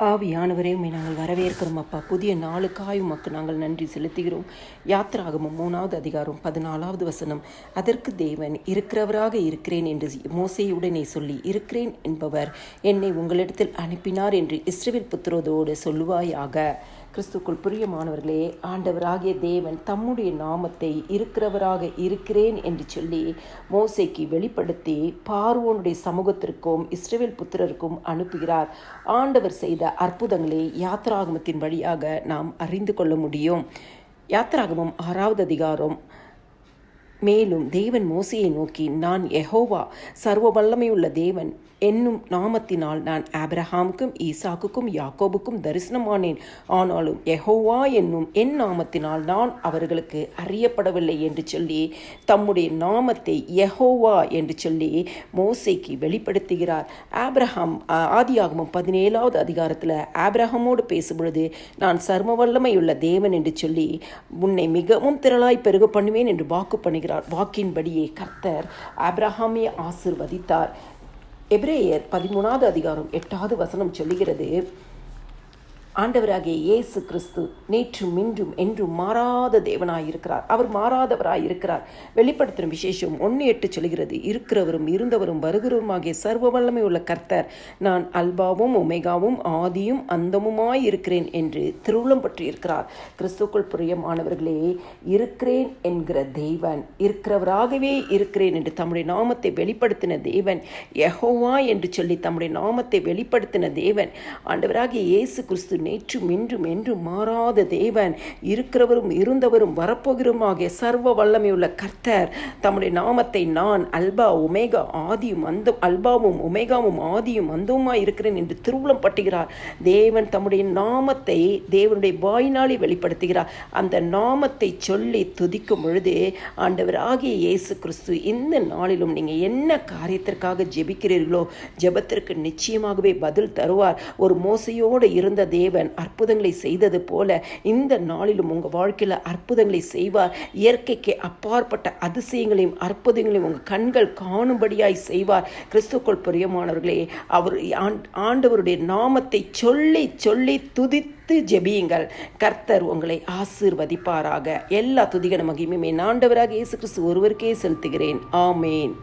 ஆவியானவரே, உம்மை நாங்கள் வரவேற்கிறோம் அப்பா. புதிய நாளுக்காய் உமக்கு நாங்கள் நன்றி செலுத்துகிறோம். யாத்திராகமம் 3வது அதிகாரம் 14வது வசனம். அதற்கு தேவன், இருக்கிறவராக இருக்கிறேன் என்று மோசேயுடனே சொல்லி, இருக்கிறேன் என்பவர் என்னை உங்களிடத்தில் அனுப்பினார் என்று இஸ்ரவேல் புத்திரரோடு சொல்லுவாயாக. கிறிஸ்துக்குள் பிரியமானவர்களே, ஆண்டவராகிய தேவன் தம்முடைய நாமத்தை இருக்கிறவராக இருக்கிறேன் என்று சொல்லி மோசேக்கு வெளிப்படுத்தி பார்வோனுடைய சமூகத்திற்கும் இஸ்ரவேல் புத்திரருக்கும் அனுப்புகிறார். ஆண்டவர் செய்த அற்புதங்களை யாத்திராகமத்தின் வழியாக நாம் அறிந்து கொள்ள முடியும். யாத்திராகமம் 6வது அதிகாரம். மேலும் தேவன் மோசேயை நோக்கி, நான் யெகோவா, சர்வ வல்லமையுள்ள தேவன் என்னும் நாமத்தினால் நான் ஆபிரகாமுக்கும் ஈசாக்குக்கும் யாக்கோபுக்கும் தரிசனமானேன். ஆனாலும் யெகோவா என்னும் என் நாமத்தினால் நான் அவர்களுக்கு அறியப்படவில்லை என்று சொல்லி தம்முடைய நாமத்தை யெகோவா என்று சொல்லி மோசேக்கு வெளிப்படுத்துகிறார். ஆபிரகாம் ஆதியாகமம் 17வது அதிகாரத்தில் ஆபிரகாமோடு பேசும்பொழுது, நான் சர்வ வல்லமையுள்ள தேவன் என்று சொல்லி உன்னை மிகவும் திரளாய் பெருக பண்ணுவேன் என்று வாக்கு பண்ணுகிறார். வாக்கின்படியே கர்த்தர் ஆபிரகாமை ஆசீர்வதித்தார். எபிரேயர் 13வது அதிகாரம் 8வது வசனம் சொல்லுகிறது, ஆண்டவராகிய இயேசு கிறிஸ்து நேற்றும் இன்றும் என்றும் மாறாத தேவனாயிருக்கிறார். அவர் மாறாதவராயிருக்கிறார். வெளிப்படுத்துகிற விசேஷம் 1:8 சொல்கிறது, இருக்கிறவரும் இருந்தவரும் வருகிறவருமாகிய சர்வ வல்லமை உள்ள கர்த்தர், நான் அல்பாவும் ஒமேகாவும் ஆதியும் அந்தமுமாய் இருக்கிறேன் என்று திருவுளம் பற்றியிருக்கிறார். கிறிஸ்துக்குள் பிரியமானவர்களே, இருக்கிறேன் என்கிற தேவன், இருக்கிறவராகவே இருக்கிறேன் என்று தம்முடைய நாமத்தை வெளிப்படுத்தின தேவன், யெகோவா என்று சொல்லி தம்முடைய நாமத்தை வெளிப்படுத்தின தேவன், ஆண்டவராகிய இயேசு கிறிஸ்து நேற்றும் இன்றும் என்றும் மாறாத தேவன், இருக்கிறவரும் இருந்தவரும் வரப்போகிறோமாகிய சர்வ வல்லமையுள்ள கர்த்தர் தம்முடைய நாமத்தை நான் அல்பா ஒமேகா ஆதியும் அல்பாவும் ஒமேகாவும் ஆதியும் அந்தவுமாய் இருக்கிறேன் என்று திருவுளம் பட்டுகிறார். தேவன் தம்முடைய நாமத்தை தேவனுடைய வாயினாலே வெளிப்படுத்துகிறார். அந்த நாமத்தை சொல்லி துதிக்கும் பொழுது ஆண்டவராகிய இயேசு கிறிஸ்து இந்த நாளிலும் நீங்கள் என்ன காரியத்திற்காக ஜெபிக்கிறீர்களோ ஜெபத்திற்கு நிச்சயமாகவே பதில் தருவார். ஒரு மோசையோடு இருந்த தேவன் அற்புதங்களை செய்தது போல இந்த நாளிலும் உங்கள் வாழ்க்கையில் அற்புதங்களை செய்வார். இயற்கைக்கு அப்பாற்பட்ட அதிசயங்களையும் அற்புதங்களையும் உங்கள் கண்கள் காணும்படியாய் செய்வார். கிறிஸ்துக்குள் பிரியமானவர்களே, அவர் ஆண்டவருடைய நாமத்தை சொல்லி சொல்லி துதித்து ஜெபியுங்கள். கர்த்தர் உங்களை ஆசீர்வதிப்பாராக. எல்லா துதிகன மகிமையுமே ஆண்டவராக இயேசு கிறிஸ்து ஒருவருக்கே செலுத்துகிறேன். ஆமேன்.